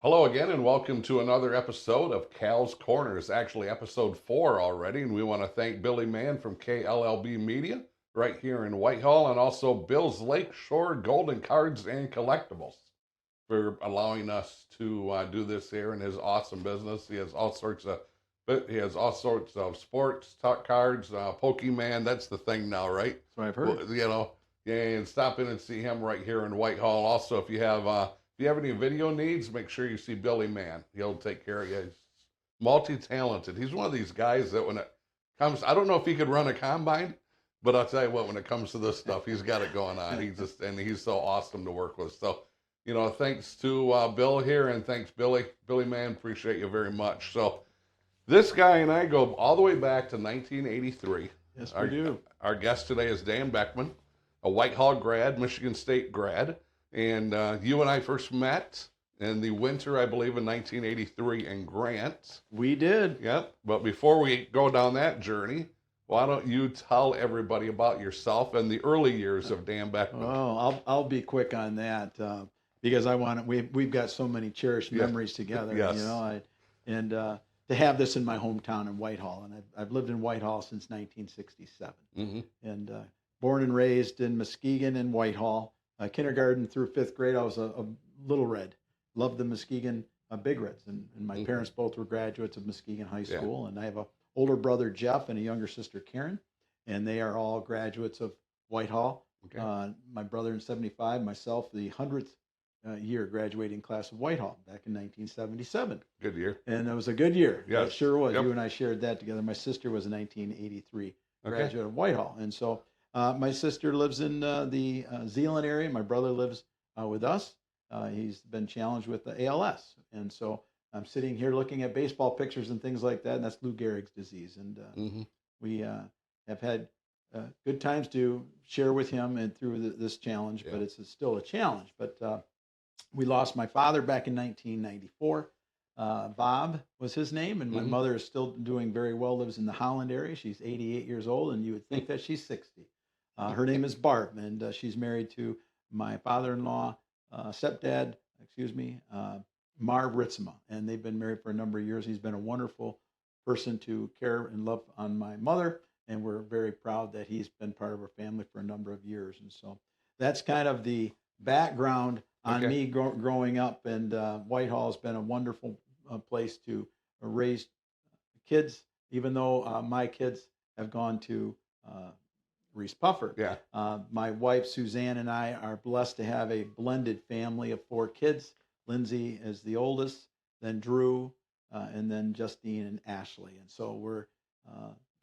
Hello again, and welcome to another episode of Cal's Corners. Actually, episode 4 already, and we want to thank Billy Mann from KLLB Media right here in Whitehall, and also Bill's Lakeshore Golden Cards and Collectibles for allowing us to do this here in his awesome business. He has all sorts of sports talk cards, Pokemon. That's the thing now, right? That's what I've heard. Well, yeah, and stop in and see him right here in Whitehall. Also, if you have any video needs, make sure you see Billy Mann. He'll take care of you. He's multi-talented. He's one of these guys that when it comes, I don't know if he could run a combine, but I'll tell you what, when it comes to this stuff, he's got it going on. He's so awesome to work with. So, thanks to Bill here, and thanks Billy Mann. Appreciate you very much. So, this guy and I go all the way back to 1983. Yes, Our, we do. our guest today is Dan Beckeman, a Whitehall grad, Michigan State grad. And you and I first met in the winter, I believe, in 1983 in Grant. We did. Yep. But before we go down that journey, why don't you tell everybody about yourself and the early years of Dan Beckman? Oh, I'll be quick on that because we've got so many cherished Yeah. memories together. Yes. And to have this in my hometown in Whitehall, and I've lived in Whitehall since 1967, Mm-hmm. and born and raised in Muskegon and Whitehall. Kindergarten through fifth grade, I was a little red. Loved the Muskegon Big Reds, and my parents both were graduates of Muskegon High Yeah. School, and I have a older brother Jeff and a younger sister Karen, and they are all graduates of Whitehall. Okay. My brother in '75, myself the 100th year graduating class of Whitehall back in 1977, Good year. and it was a good year. Yes. It sure was. Yep. You and I shared that together. My sister was a 1983 Okay. graduate of Whitehall, and so my sister lives in the Zeeland area. My brother lives with us. He's been challenged with the ALS, and so I'm sitting here looking at baseball pictures and things like that, and that's Lou Gehrig's disease. And Mm-hmm. we have had good times to share with him and through this challenge, Yeah. but it's still a challenge. But we lost my father back in 1994. Bob was his name, and my Mhm. mother is still doing very well, lives in the Holland area. She's 88 years old, and you would think that she's 60. Her name is Barb, and she's married to my father-in-law, stepdad, Marv Ritzema, and they've been married for a number of years. He's been a wonderful person to care and love on my mother, and we're very proud that he's been part of our family for a number of years. And so that's kind of the background on Okay. me growing up, and Whitehall has been a wonderful place to raise kids, even though my kids have gone to Reese Puffer. Yeah. My wife Suzanne and I are blessed to have a blended family of 4 kids. Lindsay is the oldest, then Drew, and then Justine and Ashley. And so we're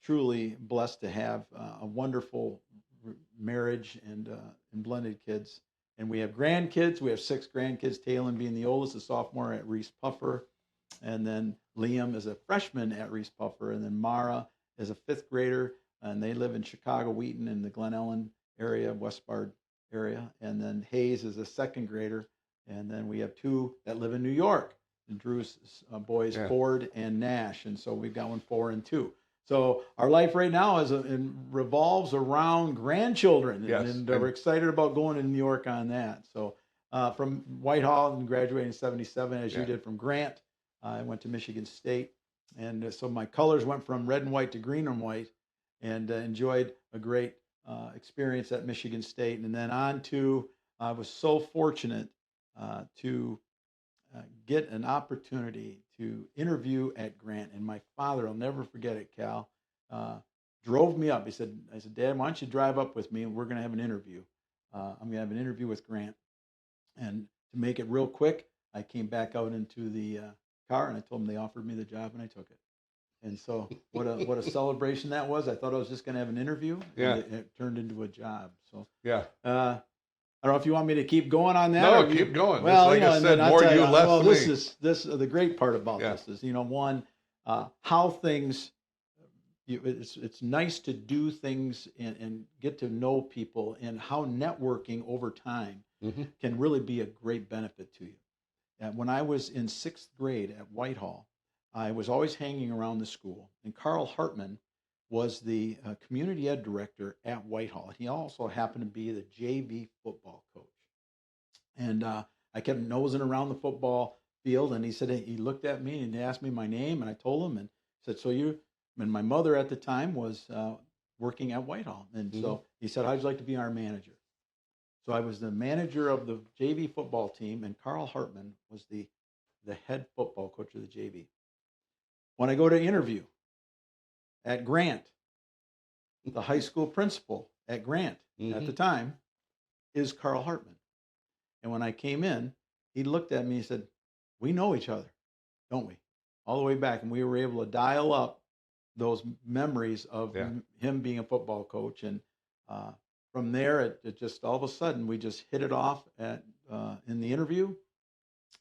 truly blessed to have a wonderful marriage and blended kids. And we have grandkids. We have 6 grandkids, Talon being the oldest, a sophomore at Reese Puffer. And then Liam is a freshman at Reese Puffer. And then Mara is a 5th grader, and they live in Chicago, Wheaton, in the Glen Ellen area, Westbard area. And then Hayes is a 2nd grader. And then we have 2 that live in New York, and Drew's boys, Yeah. Ford and Nash. And so we've got 4 and 2. So our life right now revolves around grandchildren, Yes. and we're excited about going to New York on that. So from Whitehall and graduating in '77, as Yeah. you did from Grant, I went to Michigan State, and so my colors went from red and white to green and white, and enjoyed a great experience at Michigan State, and then on to I was so fortunate to get an opportunity to interview at Grant, and my father, I'll never forget it, Cal, drove me up. I said, Dad, why don't you drive up with me, and we're going to have an interview. I'm going to have an interview with Grant. And to make it real quick, I came back out into the car, and I told him they offered me the job, and I took it. And so what a celebration that was. I thought I was just going to have an interview, Yeah. and it turned into a job. So Yeah. I don't know if you want me to keep going on that. No, or keep going. Well, Like I and said, then I'll more tell you, less well, me. this the great part about Yeah. this is, one, how things. It's nice to do things and get to know people, and how networking over time Mhm. can really be a great benefit to you. When I was in 6th grade at Whitehall, I was always hanging around the school, and Carl Hartman was the community ed director at Whitehall. He also happened to be the JV football coach. And I kept nosing around the football field, and he said, he looked at me and he asked me my name, and I told him, and said, so you, and my mother at the time was working at Whitehall. And so he said, how'd you like to be our manager? So I was the manager of the JV football team, and Carl Hartman was the head football coach of the JV. When I go to interview at Grant, the high school principal at Grant at the time is Carl Hartman. And when I came in, he looked at me and said, we know each other, don't we? All the way back. And we were able to dial up those memories of him being a football coach. And from there, it just all of a sudden, we just hit it off in the interview.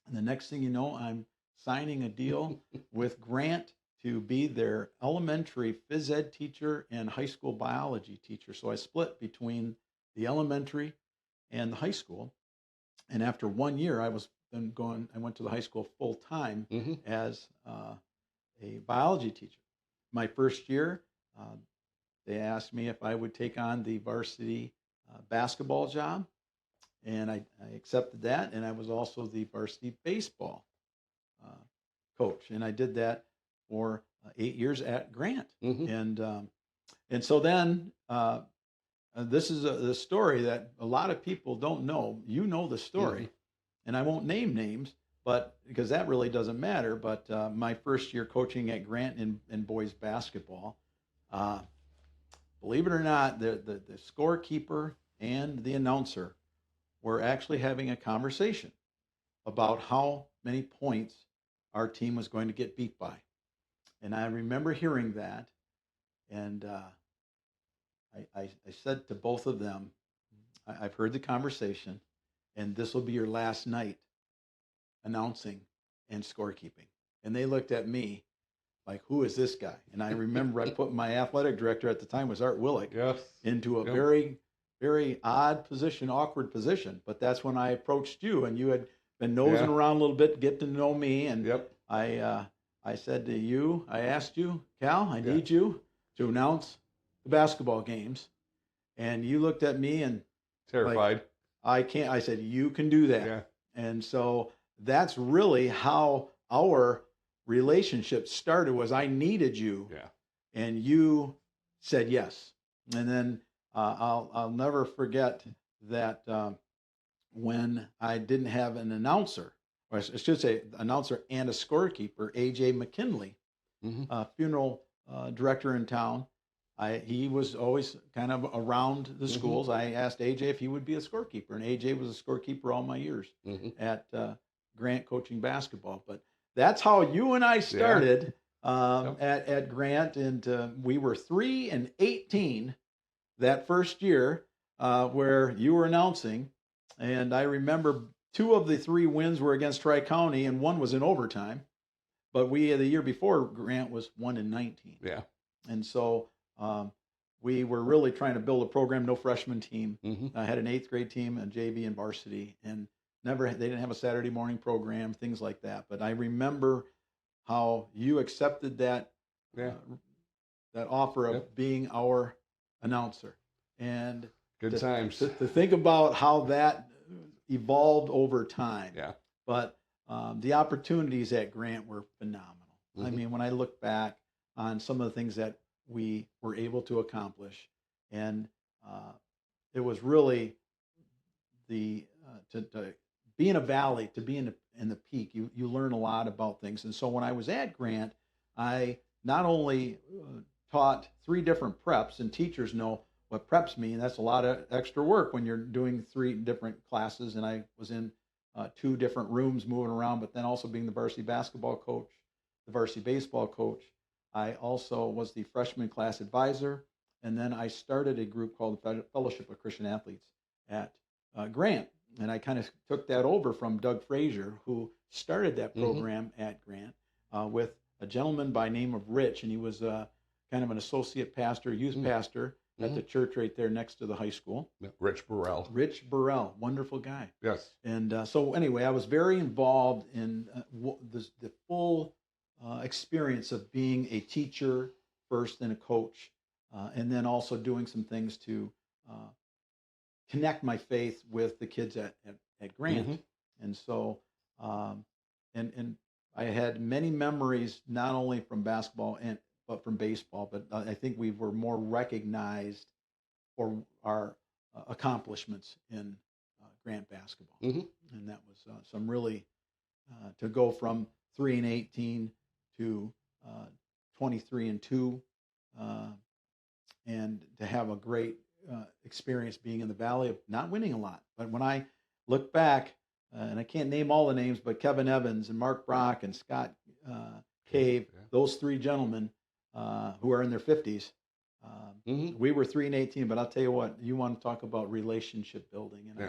And the next thing you know, I'm signing a deal with Grant to be their elementary phys ed teacher and high school biology teacher. So I split between the elementary and the high school. And after 1 year, I went to the high school full time as a biology teacher. My first year, they asked me if I would take on the varsity basketball job. And I accepted that. And I was also the varsity baseball coach. And I did that for 8 years at Grant. And so then this is the story that a lot of people don't know. You know the story. And I won't name names, but because that really doesn't matter. But my first year coaching at Grant in boys basketball, believe it or not, the scorekeeper and the announcer were actually having a conversation about how many points our team was going to get beat by. And I remember hearing that, and I said to both of them, I've heard the conversation, and this will be your last night announcing and scorekeeping. And they looked at me like, who is this guy? And I remember I put my athletic director at the time was Art Willick into a very, very odd position, awkward position. But that's when I approached you, and you had been nosing around a little bit, get to know me. And I said to you, I asked you, Cal, I need you to announce the basketball games. And you looked at me and terrified. Like, I can't. I said, you can do that. And so that's really how our relationship started, was I needed you. And you said yes. And then I'll never forget that when I didn't have an announcer, or I should say announcer and a scorekeeper, A.J. McKinley, funeral director in town, he was always kind of around the schools. I asked AJ if he would be a scorekeeper, and AJ was a scorekeeper all my years at Grant coaching basketball. But that's how you and I started at Grant, and we were 3-18 that first year where you were announcing. And I remember 2 of the 3 wins were against Tri-County, and 1 was in overtime. But the year before, Grant was 1-19. And so we were really trying to build a program, no freshman team. I had an 8th grade team, a JV and varsity, and they didn't have a Saturday morning program, things like that. But I remember how you accepted that that offer of being our announcer. And good times. To think about how that evolved over time. But the opportunities at Grant were phenomenal. I mean, when I look back on some of the things that we were able to accomplish, and it was really to be in a valley, to be in the peak. You learn a lot about things. And so when I was at Grant, I not only taught 3 different preps, and teachers know what preps mean. That's a lot of extra work when you're doing 3 different classes, and I was in 2 different rooms moving around, but then also being the varsity basketball coach, the varsity baseball coach. I also was the freshman class advisor, and then I started a group called the Fellowship of Christian Athletes at Grant, and I kind of took that over from Doug Frazier, who started that program at Grant with a gentleman by name of Rich, and he was kind of an associate pastor, youth pastor at the church right there next to the high school. Rich Burrell. Rich Burrell, wonderful guy. Yes. And so anyway, I was very involved in the full experience of being a teacher first and a coach, and then also doing some things to connect my faith with the kids at Grant. And so and I had many memories not only from basketball and but from baseball. But I think we were more recognized for our accomplishments in Grant basketball, Hmm. and that was some really to go from 3-18 to uh, 23-2, uh, and to have a great experience being in the Valley of not winning a lot. But when I look back, and I can't name all the names, but Kevin Evans and Mark Brock and Scott Cave, Yeah. those three gentlemen who are in their 50s. Hmm. We were 3-18, but I'll tell you what, you want to talk about relationship building. And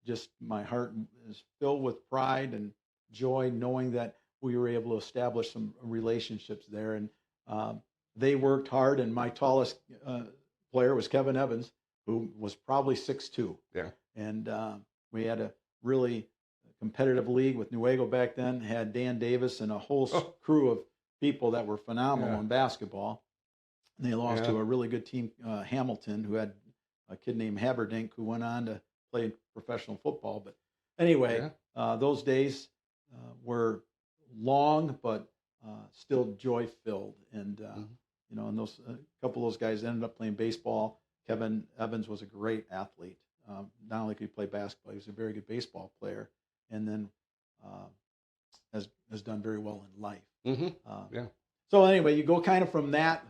Yeah. my heart is filled with pride and joy knowing that we were able to establish some relationships there. And um, they worked hard, and my tallest player was Kevin Evans, who was probably 6'2". Yeah. And we had a really competitive league with Nuevo back then, had Dan Davis and a whole Oh, crew of people that were phenomenal yeah. in basketball. And they lost Yeah. to a really good team, Hamilton, who had a kid named Haberdink who went on to play professional football. But anyway, Yeah. those days were long, but still joy filled. And Hmm. and those a couple of those guys ended up playing baseball. Kevin Evans was a great athlete. Not only could he play basketball, he was a very good baseball player, and then uh, has done very well in life. Hmm. Uh, Yeah. so anyway, you go kind of from that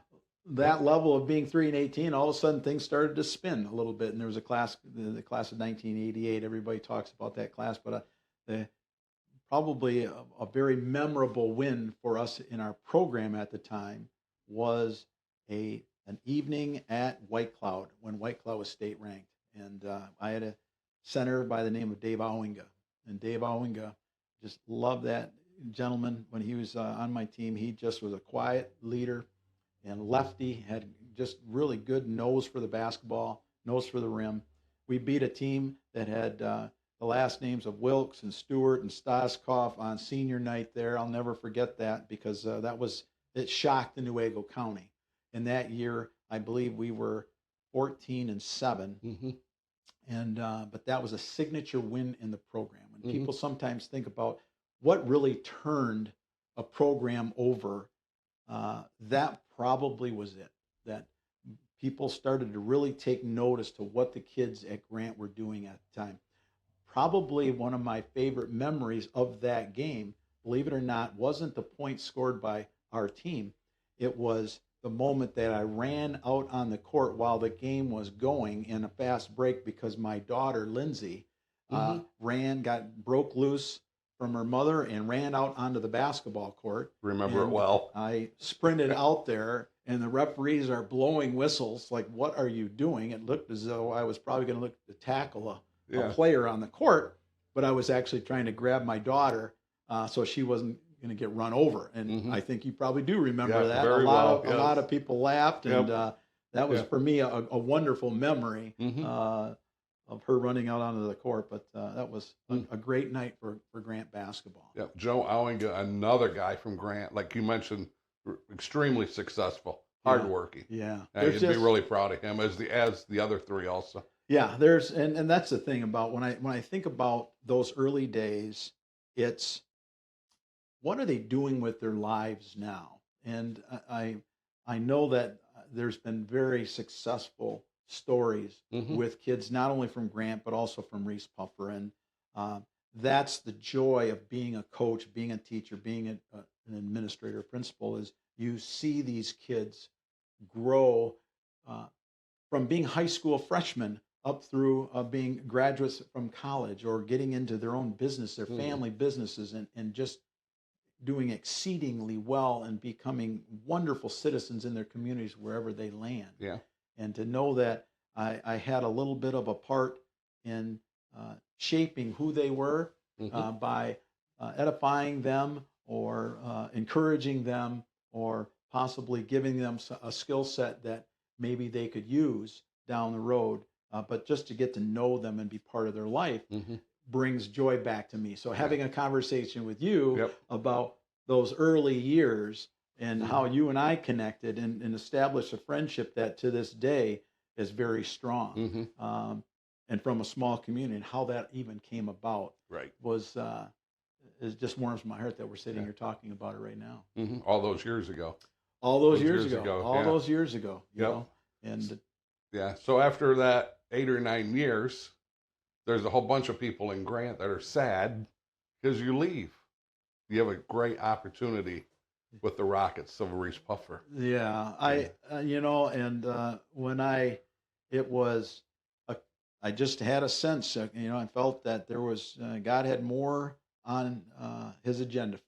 Yeah. level of being 3-18, all of a sudden things started to spin a little bit, and there was a class, the class of 1988. Everybody talks about that class, but the probably a very memorable win for us in our program at the time was an evening at White Cloud when White Cloud was state ranked, and I had a center by the name of Dave Owinga, and Dave Owinga, just loved that gentleman when he was on my team. He just was a quiet leader and lefty, had just really good nose for the basketball, nose for the rim. We beat a team that had the last names of Wilkes and Stewart and Stoskopf on senior night there. I'll never forget that because it shocked the Nuevo County. And that year, I believe we were 14-7, Hmm. and but that was a signature win in the program. And Hmm. people sometimes think about what really turned a program over. That probably was it. That people started to really take notice to what the kids at Grant were doing at the time. Probably one of my favorite memories of that game, believe it or not, wasn't the point scored by our team. It was the moment that I ran out on the court while the game was going in a fast break because my daughter, Lindsay, Hmm. broke loose from her mother and ran out onto the basketball court. Remember it And well. I sprinted out there, and the referees are blowing whistles like, "What are you doing?" It looked as though I was probably going to look to tackle a Yeah. player on the court, but I was actually trying to grab my daughter so she wasn't going to get run over. And Hmm. I think you probably do remember Yeah. that. Very well. A lot Yes. of people laughed, and Yep. that was Yeah. for me a wonderful memory Hmm. of her running out onto the court. But that was a great night for Grant basketball. Yeah, Joe Owinga, another guy from Grant, like you mentioned, extremely successful, Yeah, hardworking. yeah. You'd be really proud of him as the other three also. Yeah, and that's the thing about when I think about those early days, it's what are they doing with their lives now? And I know that there's been very successful stories Hmm. with kids not only from Grant but also from Reese Puffer, and uh, that's the joy of being a coach, being a teacher, being an administrator, principal, is you see these kids grow uh, from being high school freshmen up through being graduates from college or getting into their own business, their Hmm. family businesses, and just doing exceedingly well and becoming wonderful citizens in their communities wherever they land. Yeah. And to know that I had a little bit of a part in shaping who they were Hmm. by edifying them or encouraging them or possibly giving them a skill set that maybe they could use down the road. But just to get to know them and be part of their life Hmm. brings joy back to me. So Yeah. having a conversation with you Yep. about those early years and how Hmm. you and I connected and established a friendship that to this day is very strong. Hmm. And from a small community, and how that even came about Right. was it just warms my heart that we're sitting Yeah. here talking about it right now. All those years ago. All those Those years years ago, ago, all yeah. those years ago, you Yep. know, and Yeah. So after that 8 or 9 years, there's a whole bunch of people in Grant that are sad because you leave. You have a great opportunity with the Rockets of Reese Puffer. yeah, you know, and when it was, a, I just had a sense, you know, I felt that there was God had more on His agenda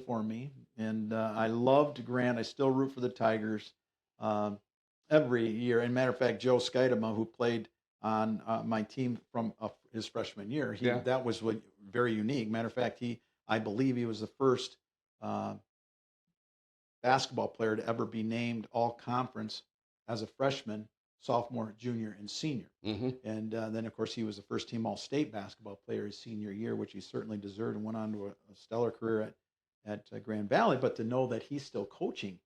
for me, and I loved Grant. I still root for the Tigers um, every year. And matter of fact, Joe Skidema, who played on my team from his freshman year, Yeah. that was very unique. Matter of fact, I believe he was the first. Uh, Basketball player to ever be named all conference as a freshman, sophomore, junior, and senior. Mm-hmm. And then, of course, he was the first team all state basketball player his senior year, which he certainly deserved, and went on to a stellar career at Grand Valley. But to know that he's still coaching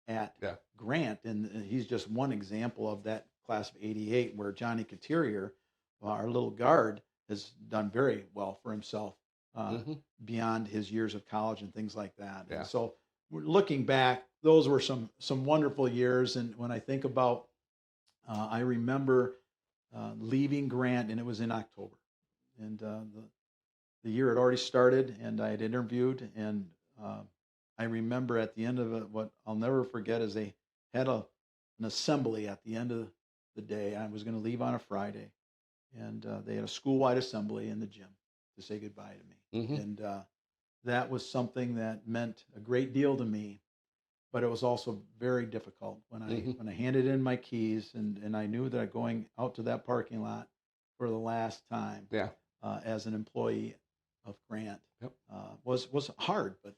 at Grant, and he's just one example of that class of '88, where Johnny Couturier, our little guard, has done very well for himself beyond his years of college and things like that. Yeah. And so, looking back, those were some wonderful years. And when I think about, I remember leaving Grant, and it was in October, and the year had already started, and I had interviewed, and I remember at the end of it, what I'll never forget is they had an assembly at the end of the day. I was going to leave on a Friday, and they had a school-wide assembly in the gym to say goodbye to me, and that was something that meant a great deal to me, but it was also very difficult when I handed in my keys, and I knew that going out to that parking lot for the last time as an employee of Grant was hard, but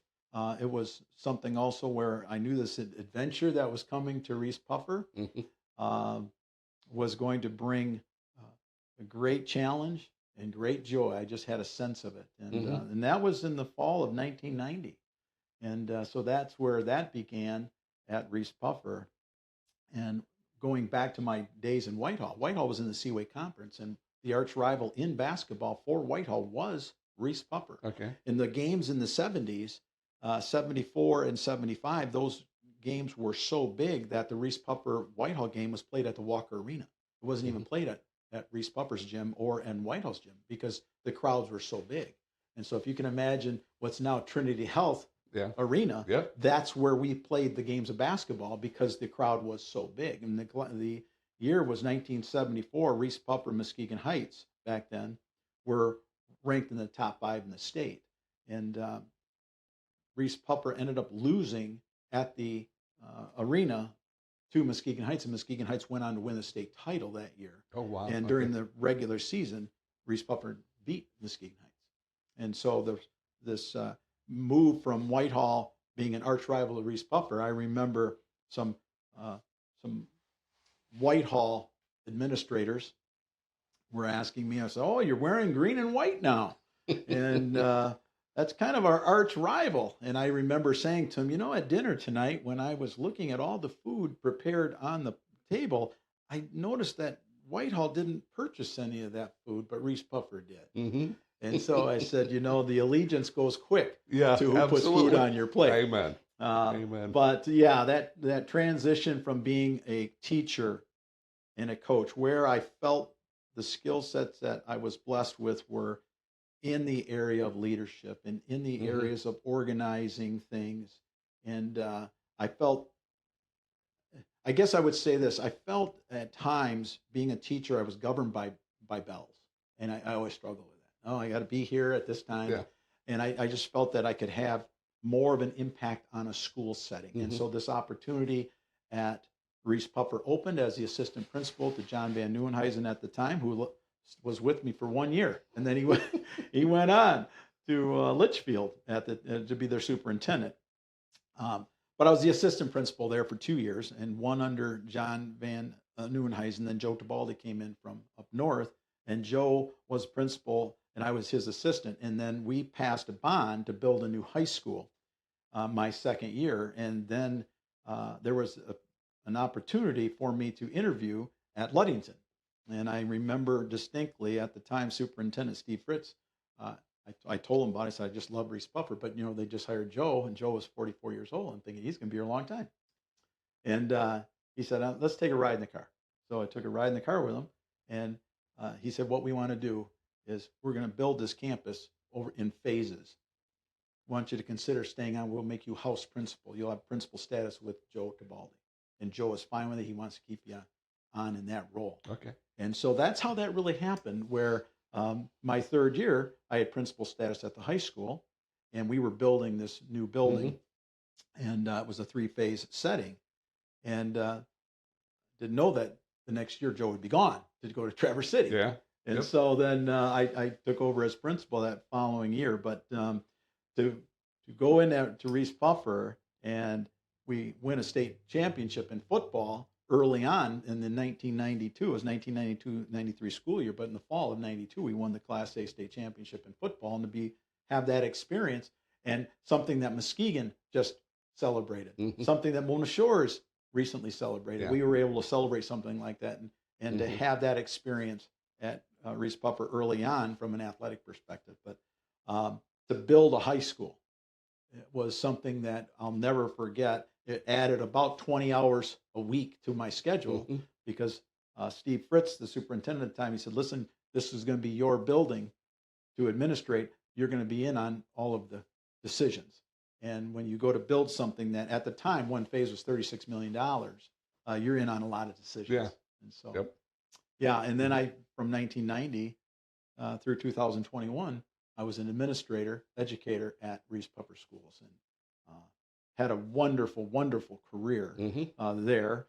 it was something also where I knew this adventure that was coming to Reese Puffer was going to bring a great challenge and great joy. I just had a sense of it, and that was in the fall of 1990, and so that's where that began at Reese Puffer. And going back to my days in Whitehall, Whitehall was in the Seaway Conference, and the arch rival in basketball for Whitehall was Reese Puffer. Okay. In the games in the 70s, 74 and 75, those games were so big that the Reese Puffer Whitehall game was played at the Walker Arena. It wasn't even played at Reese Puffer's gym or in Whitehall's gym because the crowds were so big. And so if you can imagine what's now Trinity Health Arena, that's where we played the games of basketball because the crowd was so big. And the year was 1974. Reese Puffer, Muskegon Heights back then were ranked in the top 5 in the state. And Reese Puffer ended up losing at the arena to Muskegon Heights, and Muskegon Heights went on to win the state title that year. Oh, wow. And during the regular season, Reese Puffer beat Muskegon Heights. And so this move from Whitehall being an arch rival of Reese Puffer, I remember some Whitehall administrators were asking me, I said, "Oh, you're wearing green and white now." And that's kind of our arch rival. And I remember saying to him, you know, at dinner tonight, when I was looking at all the food prepared on the table, I noticed that Whitehall didn't purchase any of that food, but Reese Puffer did. And so I said, you know, the allegiance goes quick to who puts food on your plate. Amen. Amen. But yeah, that transition from being a teacher and a coach, where I felt the skill sets that I was blessed with were in the area of leadership and in the areas of organizing things. And I felt, I guess I would say this, I felt at times being a teacher, I was governed by bells. And I always struggle with that. Oh, I got to be here at this time. Yeah. And I just felt that I could have more of an impact on a school setting. And so this opportunity at Reese Puffer opened as the assistant principal to John Van Nieuwenhuizen at the time, who was with me for 1 year, and then he went on to Litchfield to be their superintendent. But I was the assistant principal there for 2 years, and one under John Van Nieuwenhuizen. Then Joe Tabaldi came in from up north, and Joe was principal, and I was his assistant. And then we passed a bond to build a new high school my second year, and then there was an opportunity for me to interview at Ludington. And I remember distinctly at the time, Superintendent Steve Fritz I told him about it. I said, I just love Reese Puffer, but they just hired Joe, and Joe was 44 years old. I'm thinking he's going to be here a long time. And he said, let's take a ride in the car. So I took a ride in the car with him, and he said, what we want to do is we're going to build this campus over in phases. Want you to consider staying on. We'll make you house principal. You'll have principal status with Joe Cabaldi. And Joe is fine with it. He wants to keep you on in that role. Okay. And so that's how that really happened, where my third year, I had principal status at the high school, and we were building this new building, and it was a 3-phase setting. And didn't know that the next year Joe would be gone to go to Traverse City. Yeah. And so then I took over as principal that following year. But to go in there to Reese Puffer, and we win a state championship in football early on in the 1992. It was 1992-93 school year, but in the fall of 92, we won the Class A state championship in football, and to have that experience, and something that Muskegon just celebrated, something that Mona Shores recently celebrated. Yeah. We were able to celebrate something like that, and to have that experience at Reese Puffer early on from an athletic perspective. But to build a high school, it was something that I'll never forget. It added about 20 hours a week to my schedule because Steve Fritz, the superintendent at the time, he said, listen, this is going to be your building to administrate. You're going to be in on all of the decisions. And when you go to build something that at the time, one phase was $36 million, you're in on a lot of decisions. Yeah. And so, yeah. And then from 1990 through 2021, I was an administrator, educator at Reese Puffer Schools, and had a wonderful, wonderful career there.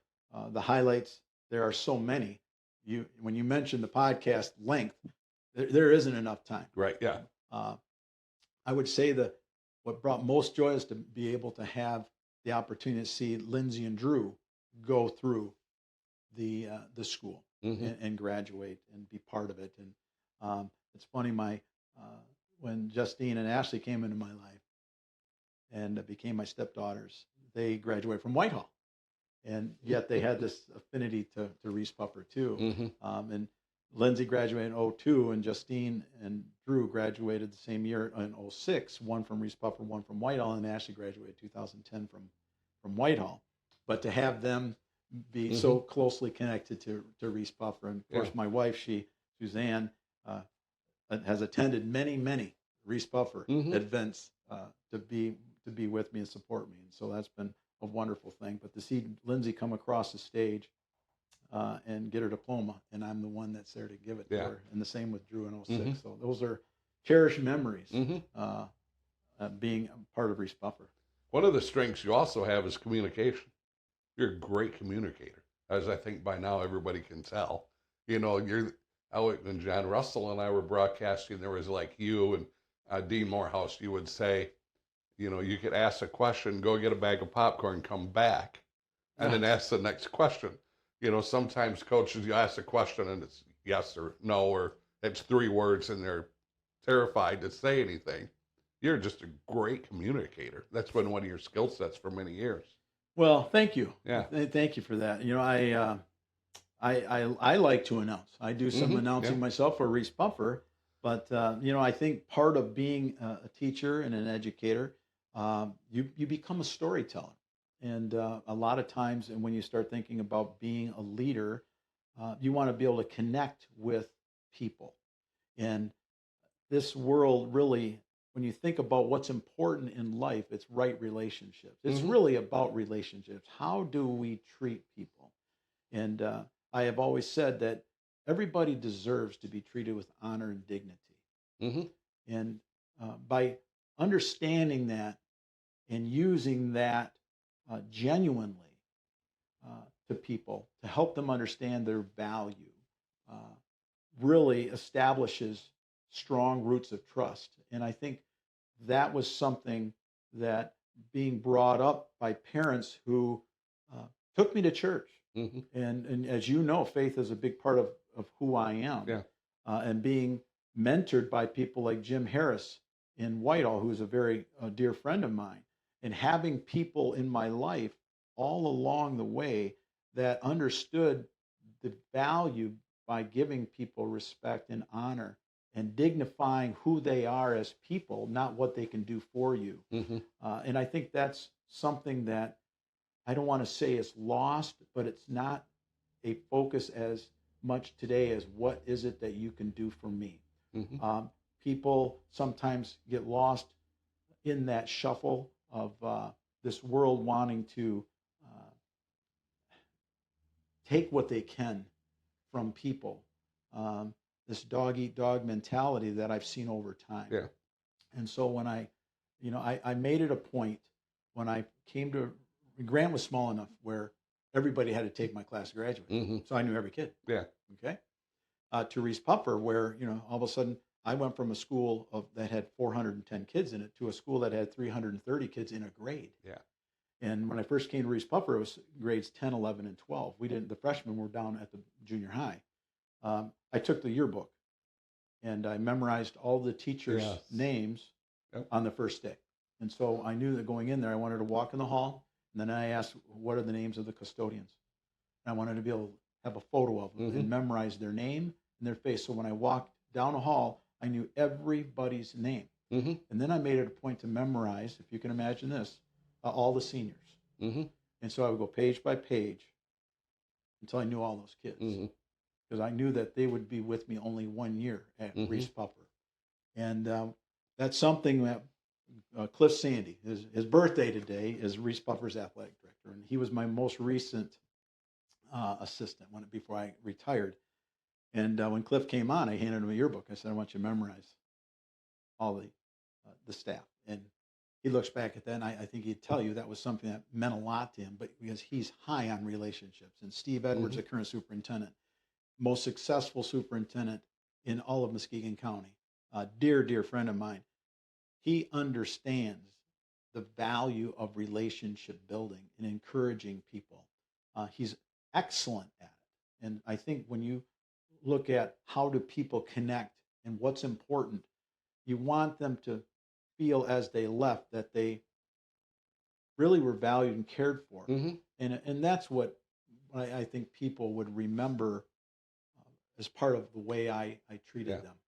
The highlights, there are so many. When you mention the podcast length, there isn't enough time. Right. Yeah. I would say that what brought most joy is to be able to have the opportunity to see Lindsay and Drew go through the school and graduate and be part of it. And it's funny, when Justine and Ashley came into my life and became my stepdaughters, they graduated from Whitehall, and yet they had this affinity to Reese Puffer too. And Lindsay graduated in 2002, and Justine and Drew graduated the same year in 2006, one from Reese Puffer, one from Whitehall, and Ashley graduated 2010 from Whitehall. But to have them be so closely connected to Reese Puffer, and of course my wife, Suzanne, has attended many Reese Puffer events to be with me and support me, and so that's been a wonderful thing. But to see Lindsay come across the stage and get her diploma, and I'm the one that's there to give it to her, and the same with Drew in 2006. So those are cherished memories, being part of Reese Puffer. One of the strengths you also have is communication. You're a great communicator, as I think by now everybody can tell. When John Russell and I were broadcasting, there was like you and Dean Morehouse. You would say, you could ask a question, go get a bag of popcorn, come back, and then ask the next question. Sometimes coaches, you ask a question and it's yes or no, or it's 3 words and they're terrified to say anything. You're just a great communicator. That's been one of your skill sets for many years. Well, thank you. Yeah. Thank you for that. I like to announce. I do some announcing myself for Reese Puffer, but I think part of being a teacher and an educator, you become a storyteller. And a lot of times, and when you start thinking about being a leader, you want to be able to connect with people. And this world really, when you think about what's important in life, it's right relationships. It's really about relationships. How do we treat people? And I have always said that everybody deserves to be treated with honor and dignity. And by understanding that and using that genuinely to people to help them understand their value really establishes strong roots of trust. And I think that was something that, being brought up by parents who took me to church. And as you know, faith is a big part of who I am. And being mentored by people like Jim Harris in Whitehall, who's a very dear friend of mine, and having people in my life all along the way that understood the value by giving people respect and honor and dignifying who they are as people, not what they can do for you. Hmm. And I think that's something that I don't want to say is lost, but it's not a focus as much today as what is it that you can do for me. Hmm. Um, People sometimes get lost in that shuffle of this world wanting to uh, take what they can from people. Um, this dog eat dog mentality that I've seen over time. Yeah. And so when I made it a point when I came to, Grant was small enough where everybody had to take my class to graduate. Hmm. So I knew every kid. Yeah. Okay. To Reese Puffer, where, all of a sudden I went from a school that had 410 kids in it to a school that had 330 kids in a grade. Yeah. And when I first came to Reese Puffer, it was grades 10, 11, and 12. The freshmen were down at the junior high. I took the yearbook and I memorized all the teachers' Yes. names Yep. on the first day. And so I knew that going in there, I wanted to walk in the hall. And then I asked, what are the names of the custodians? And I wanted to be able to have a photo of them Hmm. and memorize their name and their face. So when I walked down a hall, I knew everybody's name. Hmm. And then I made it a point to memorize, if you can imagine this, all the seniors. Hmm. And so I would go page by page until I knew all those kids. Hmm. Because I knew that they would be with me only 1 year at Hmm. Reese Puffer. And that's something that Cliff Sandy, his birthday today is Reese Puffer's athletic director. And he was my most recent assistant before I retired. And when Cliff came on, I handed him a yearbook. I said, I want you to memorize all the staff. And he looks back at that, and I think he'd tell you that was something that meant a lot to him, but because he's high on relationships. And Steve Edwards, Hmm. the current superintendent, most successful superintendent in all of Muskegon County, a dear, dear friend of mine, he understands the value of relationship building and encouraging people. He's excellent at it. And I think when you look at how do people connect and what's important, you want them to feel as they left that they really were valued and cared for. Hmm. And that's what I think people would remember as part of the way I Yeah. treated them.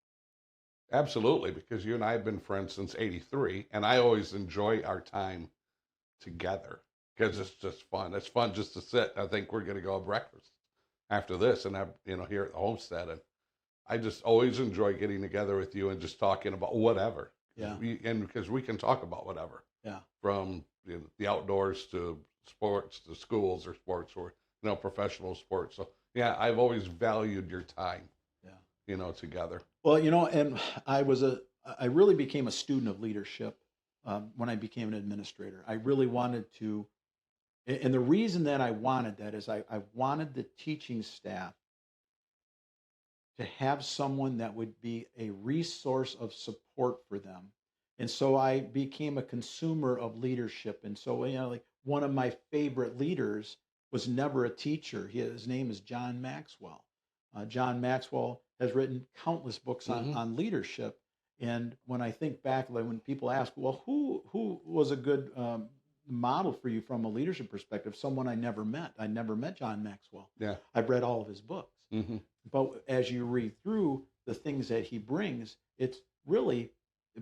Absolutely, because you and I have been friends since '83, and I always enjoy our time together because it's just fun. It's fun just to sit. I think we're going to go have breakfast after this, and have here at the homestead, and I just always enjoy getting together with you and just talking about whatever. Yeah. Because we can talk about whatever, Yeah. from the outdoors to sports to schools or sports or professional sports. So yeah, I've always valued your time, Yeah. together. Well, and I really became a student of leadership when I became an administrator. I really wanted to, and the reason that I wanted that is I wanted the teaching staff to have someone that would be a resource of support for them. And so I became a consumer of leadership. And so, like one of my favorite leaders was never a teacher. His name is John Maxwell. John Maxwell has written countless books Hmm. on leadership. And when I think back, like when people ask, well, who was a good model for you from a leadership perspective? Someone I never met. I never met John Maxwell. Yeah. I've read all of his books. Hmm. But as you read through the things that he brings, it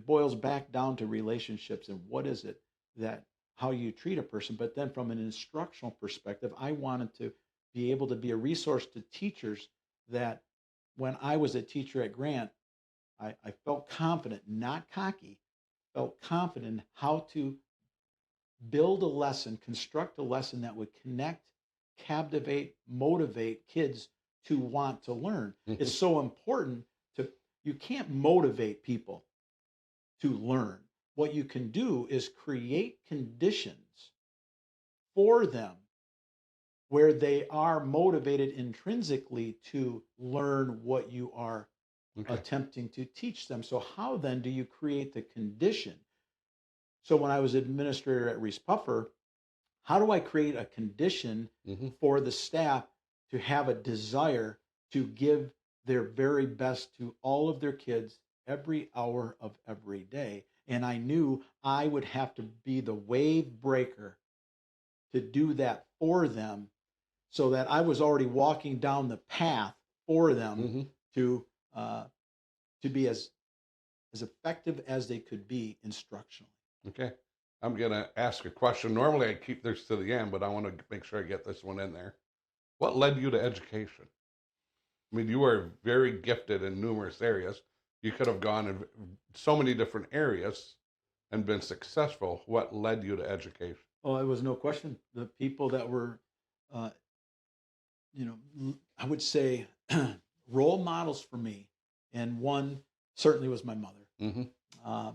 boils back down to relationships and what is it that how you treat a person. But then from an instructional perspective, I wanted to be able to be a resource to teachers that when I was a teacher at Grant, I felt confident, not cocky, felt confident in how to build a lesson, construct a lesson that would connect, captivate, motivate kids to want to learn. Hmm. It's so important you can't motivate people to learn. What you can do is create conditions for them where they are motivated intrinsically to learn what you are Okay. attempting to teach them. So, how then do you create the condition? So, when I was administrator at Reese Puffer, how do I create a condition Hmm. for the staff to have a desire to give their very best to all of their kids every hour of every day? And I knew I would have to be the wave breaker to do that for them so that I was already walking down the path for them Hmm. to uh, to be as effective as they could be instructionally. Okay. I'm going to ask a question. Normally I keep this to the end, but I want to make sure I get this one in there. What led you to education? I mean, you are very gifted in numerous areas. You could have gone in so many different areas and been successful. What led you to education? Oh, it was no question. The people that were, uh, I would say role models for me, and one certainly was my mother. Mm-hmm.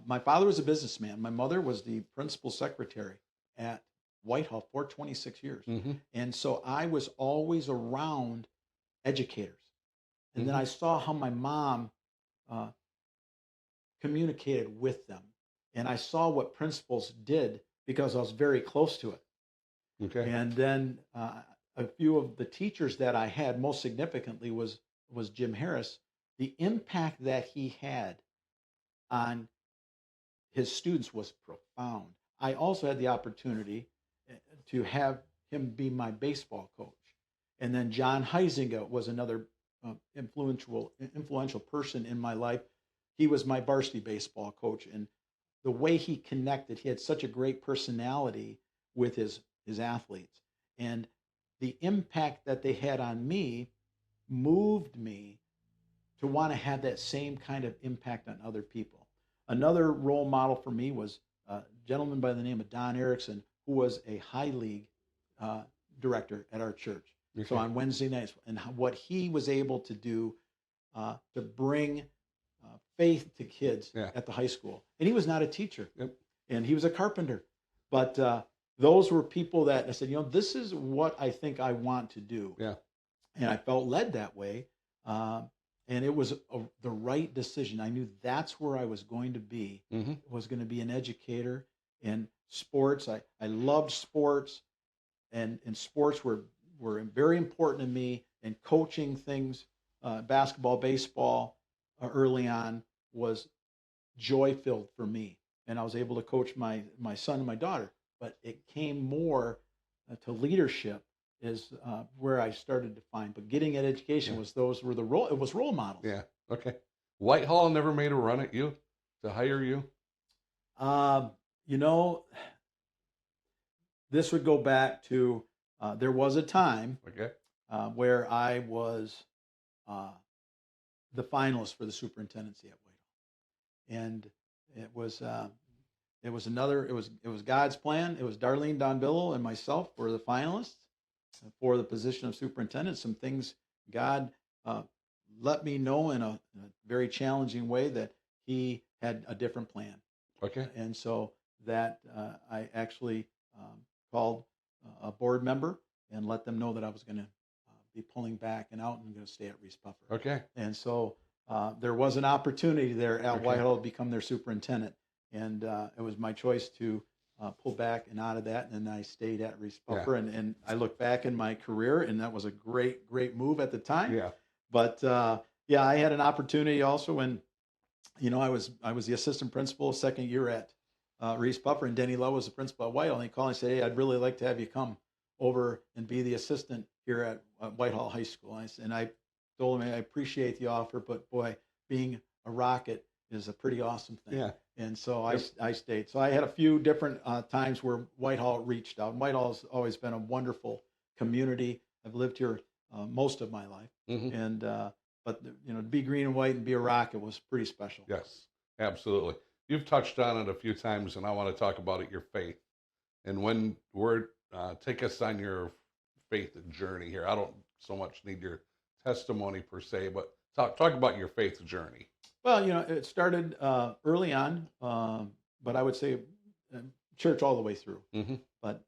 My father was a businessman. My mother was the principal secretary at Whitehall for 26 years. Mm-hmm. And so I was always around educators. And then Mm-hmm. I saw how my mom uh, communicated with them. And I saw what principals did because I was very close to it. Okay. And then a few of the teachers that I had, most significantly, was Jim Harris. The impact that he had on his students was profound. I also had the opportunity to have him be my baseball coach. And then John Heisinger was another influential person in my life. He was my varsity baseball coach. And the way he connected, he had such a great personality with his athletes. And the impact that they had on me moved me to want to have that same kind of impact on other people. Another role model for me was a gentleman by the name of Don Erickson, who was a high league director at our church. Okay. So on Wednesday nights, and what he was able to do to bring faith to kids at the high school. And he was not a teacher, and he was a carpenter. But those were people that I said, this is what I think I want to do. Yeah. And I felt led that way. And it was the right decision. I knew that's where I was going to be, Mm-hmm. was going to be an educator in sports. I loved sports, and sports were very important to me. And coaching things, basketball, baseball, early on was joy-filled for me. And I was able to coach my son and my daughter. But it came more to leadership is where I started to find. But getting at education was it was role models. Yeah. Okay. Whitehall never made a run at you to hire you? This would go back to there was a time where I was the finalist for the superintendency at Whitehall, and it was God's plan. It was Darlene Donbillo and myself were the finalists for the position of superintendent. Some things God let me know in a very challenging way that He had a different plan. Okay. And so that I actually called a board member and let them know that I was going to be pulling back and out and going to stay at Reese Puffer. Okay. And so there was an opportunity there at Whitehall to become their superintendent. And it was my choice to pull back and out of that. And I stayed at Reese Puffer. Yeah. And I look back in my career, and that was a great, great move at the time. Yeah. But I had an opportunity also when, I was the assistant principal second year at Reese Puffer, and Denny Lowe was the principal at Whitehall. And he called and said, "Hey, I'd really like to have you come over and be the assistant here at Whitehall High School." And I told him, I appreciate the offer, but boy, being a Rocket is a pretty awesome thing. Yeah. And so I stayed. So I had a few different times where Whitehall reached out. Whitehall has always been a wonderful community. I've lived here most of my life. Mm-hmm. And but to be green and white and be a Rocket was pretty special. Yes, absolutely. You've touched on it a few times, and I want to talk about it, your faith. And when take us on your faith journey here. I don't so much need your testimony per se, but talk about your faith journey. Well, it started early on, but I would say church all the way through. Mm-hmm. But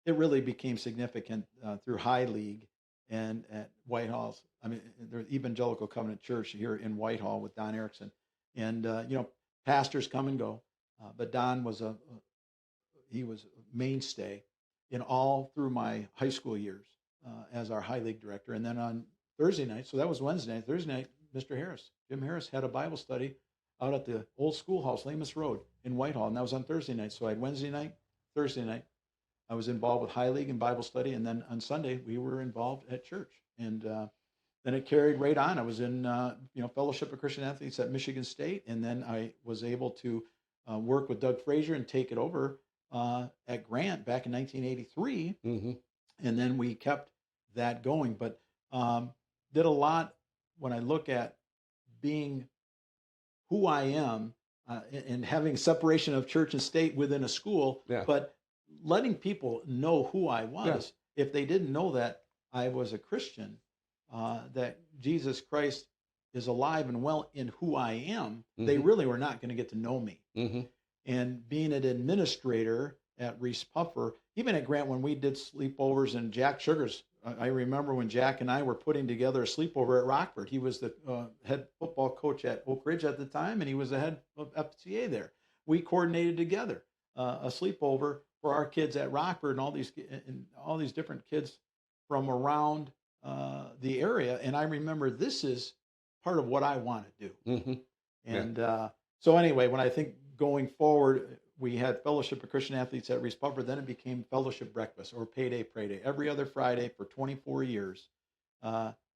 it really became significant through High League and at Whitehall's. I mean, the Evangelical Covenant Church here in Whitehall with Don Erickson. And, pastors come and go, but Don was he was a mainstay in all through my high school years as our High League director. And then on Thursday night, so that was Wednesday night, Thursday night, Jim Harris had a Bible study out at the old schoolhouse, Lamus Road in Whitehall, and that was on Thursday night. So I had Wednesday night, Thursday night, I was involved with High League and Bible study, and then on Sunday we were involved at church. And then it carried right on. I was in, Fellowship of Christian Athletes at Michigan State, and then I was able to work with Doug Frazier and take it over at Grant back in 1983, Mm-hmm. and then we kept that going. But did a lot when I look at being who I am and having separation of church and state within a school, Yeah. but letting people know who I Yeah. was. If they didn't know that I was a Christian, that Jesus Christ is alive and well in who I am, they Mm-hmm. really were not going to get to know me. Mm-hmm. And being an administrator at Reese Puffer, even at Grant, when we did sleepovers and Jack Sugars, I remember when Jack and I were putting together a sleepover at Rockford. He was the head football coach at Oak Ridge at the time, and he was the head of FCA there. We coordinated together a sleepover for our kids at Rockford and all these different kids from around the area. And I remember this is part of what I want to do. Mm-hmm. And so anyway, when I think going forward, we had Fellowship of Christian Athletes at Reese Puffer. Then it became Fellowship Breakfast or Payday Pray Day. Every other Friday for 24 years,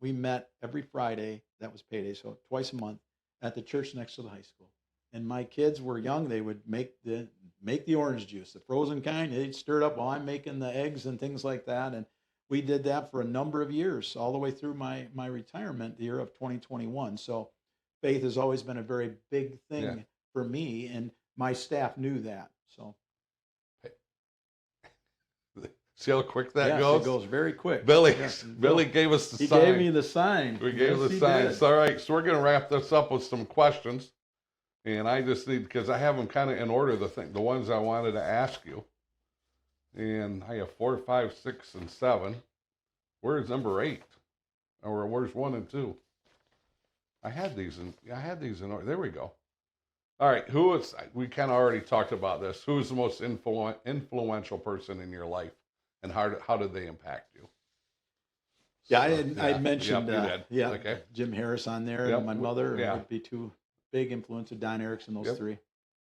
we met every Friday. That was payday, so twice a month at the church next to the high school. And my kids were young. They would make the orange juice, the frozen kind. They'd stir it up while I'm making the eggs and things like that. And we did that for a number of years, all the way through my retirement, the year of 2021. So faith has always been a very big thing for me, and my staff knew that. So see how quick that yes, goes? it goes very quick. Billy, Yes. Billy gave us the He sign. gave me the sign. We gave Yes, the he signs. did. All right, so we're going to wrap this up with some questions. And I just need, because I have them kind of in order, the ones I wanted to ask you. And I have 4, 5, 6, and 7. Where's number 8? Or where's 1 and 2? I had these in order. There we go. All right, we kind of already talked about this. Who is the most influential person in your life, and how did they impact you? Yeah, So, I mentioned, Yep, you did. Okay. Jim Harris on there, Yep. and my mother Yeah. would be two big influences. Don Erickson, those Yep. three.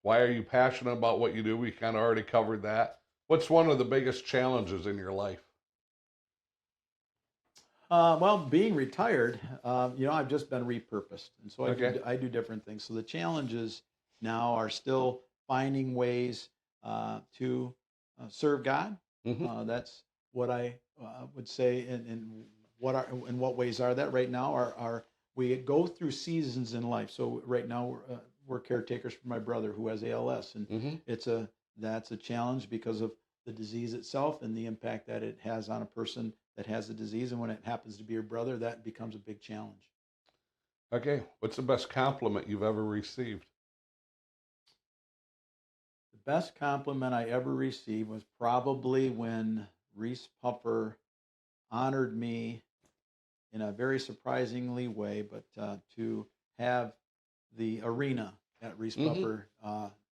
Why are you passionate about what you do? We kind of already covered that. What's one of the biggest challenges in your life? Well, being retired, I've just been repurposed, and so Okay. I do different things. So the challenges now are still finding ways to serve God. Mm-hmm. That's what I would say. And what ways are that right now? Are we go through seasons in life? So right now we're caretakers for my brother who has ALS, and Mm-hmm. that's a challenge because of the disease itself and the impact that it has on a person that has the disease. And when it happens to be your brother, that becomes a big challenge. Okay. What's the best compliment you've ever received? The best compliment I ever received was probably when Reese Puffer honored me in a very surprisingly way, but to have the arena at Reese Mm-hmm. Puffer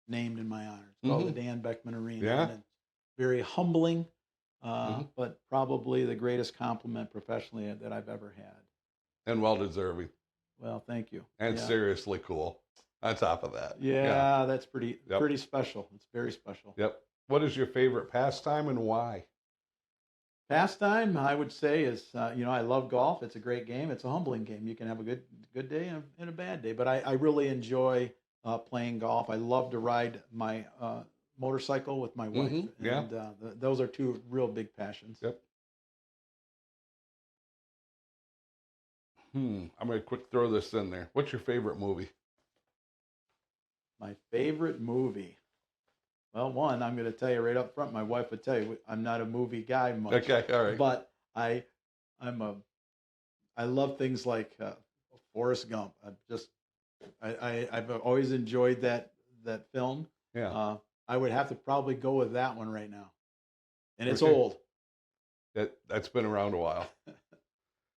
named in my honor. It's called the Dan Beckeman Arena. Yeah. And it's very humbling, Mm-hmm. but probably the greatest compliment professionally that I've ever had. And well deserving. Well, thank you. And Yeah. seriously cool. On top of that. Yeah, that's pretty Yep. pretty special. It's very special. Yep. What is your favorite pastime and why? Pastime, I would say, is I love golf. It's a great game. It's a humbling game. You can have a good day and a bad day, but I really enjoy playing golf. I love to ride my motorcycle with my wife, Mm-hmm. Yeah. and those are two real big passions. Yep. I'm going to quick throw this in there. What's your favorite movie? My favorite movie. Well, one, I'm going to tell you right up front. My wife would tell you I'm not a movie guy much. Okay, all right. But I love things like Forrest Gump. I've always enjoyed that film. Yeah. I would have to probably go with that one right now, and it's Okay. old. That's been around a while.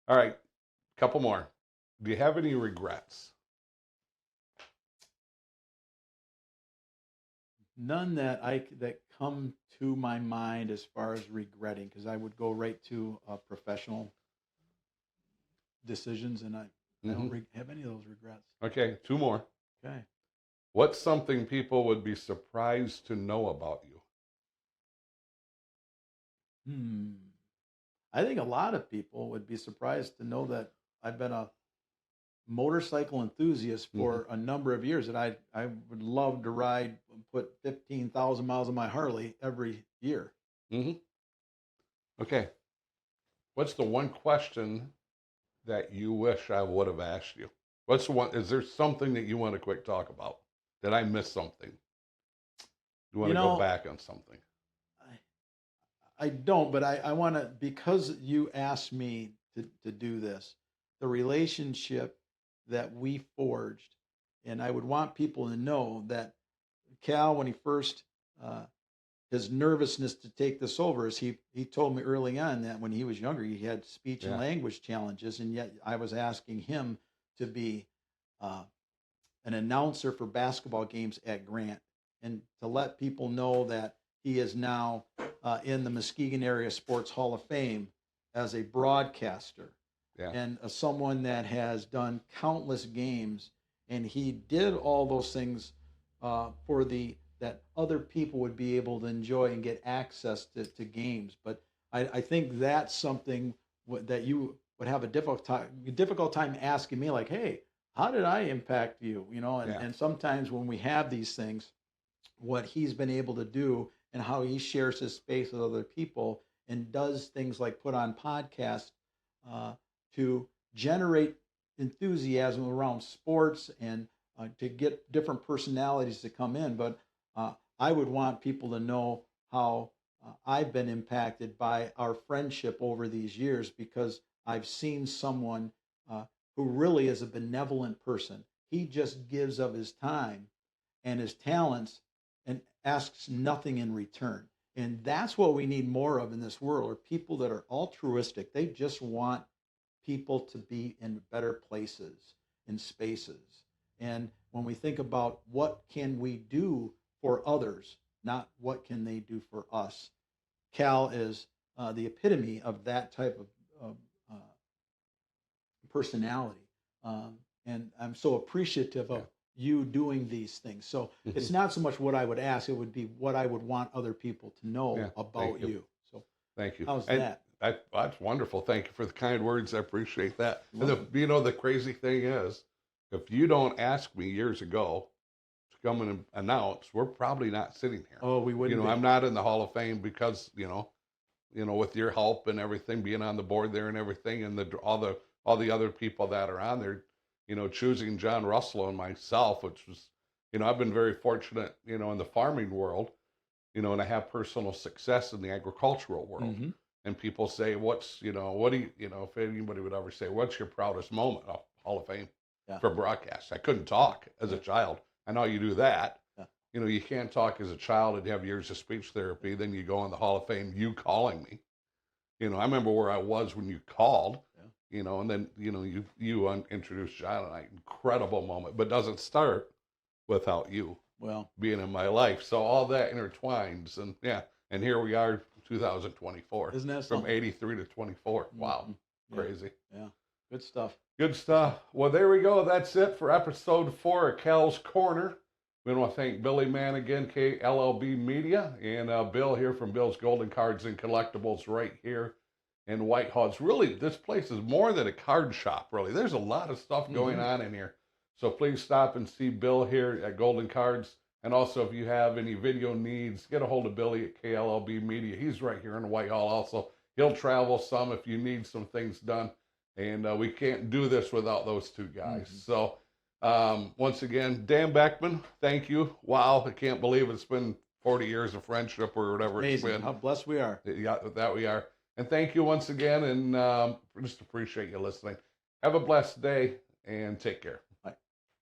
All right, couple more. Do you have any regrets? None that come to my mind as far as regretting, because I would go right to professional decisions, and I don't have any of those regrets. Okay, 2 more. Okay. What's something people would be surprised to know about you? I think a lot of people would be surprised to know that I've been a motorcycle enthusiast for a number of years, and I would love to ride, put 15,000 miles on my Harley every year. Mm-hmm. Okay. What's the one question that you wish I would have asked you? What's the one? Is there something that you want to quick talk about? Did I miss something? You want You to go know, back on something? I don't, but I want to, because you asked me to do this, the relationship that we forged, and I would want people to know that Cal, when he first, uh, his nervousness to take this over is he told me early on that when he was younger, he had speech and Yeah. language challenges, and yet I was asking him to be uh, an announcer for basketball games at Grant, and to let people know that he is now in the Muskegon Area Sports Hall of Fame as a broadcaster Yeah. and someone that has done countless games. And he did all those things for the that other people would be able to enjoy and get access to games. But I think that's something that you would have a difficult time asking me, like, hey, how did I impact you? You know, Yeah. and sometimes when we have these things, what he's been able to do and how he shares his space with other people and does things like put on podcasts uh, to generate enthusiasm around sports and to get different personalities to come in. But I would want people to know how I've been impacted by our friendship over these years, because I've seen someone who really is a benevolent person. He just gives of his time and his talents and asks nothing in return. And that's what we need more of in this world, are people that are altruistic. They just want people to be in better places, in spaces. And when we think about what can we do for others, not what can they do for us, Cal is the epitome of that type of personality. And I'm so appreciative Yeah. of you doing these things. So it's not so much what I would ask, it would be what I would want other people to know Yeah. about Thank you. you. So Thank you. how's And that? that's wonderful. Thank you for the kind words. I appreciate that. You're And welcome. the crazy thing is, if you don't ask me years ago to come and announce, we're probably not sitting here. Oh, we wouldn't be. I'm not in the Hall of Fame because, with your help and everything, being on the board there and everything, and all the other people that are on there, choosing John Russell and myself, which was, I've been very fortunate, in the farming world, and I have personal success in the agricultural world. Mhm. And people say, what do you, if anybody would ever say, what's your proudest moment? Oh, Hall of Fame Yeah. for broadcast. I couldn't talk as a child. I know you do that. Yeah. You can't talk as a child and you have years of speech therapy. Then you go in the Hall of Fame, you calling me. I remember where I was when you called, and then, you introduced John and I. Incredible moment, but doesn't start without you Well, being in my life. So all that intertwines, and and here we are, 2024, isn't that from something? 83 to 24. Wow, Mhm. Yeah. crazy. Yeah. Good stuff. Good stuff. Well, there we go. That's it for episode 4 of Cal's Corner. We want to thank Billy Mann again, KLLB Media, and Bill here from Bill's Golden Cards and Collectibles right here in Whitehall. It's really, this place is more than a card shop, really. There's a lot of stuff going on in here. So please stop and see Bill here at Golden Cards. And also, if you have any video needs, get a hold of Billy at KLLB Media. He's right here in Whitehall also. He'll travel some if you need some things done. And we can't do this without those two guys. So once again, Dan Beckeman, thank you. Wow, I can't believe it's been 40 years of friendship or whatever Amazing. it's been. How blessed we are. Yeah, that we are. And thank you once again, and just appreciate you listening. Have a blessed day, and take care.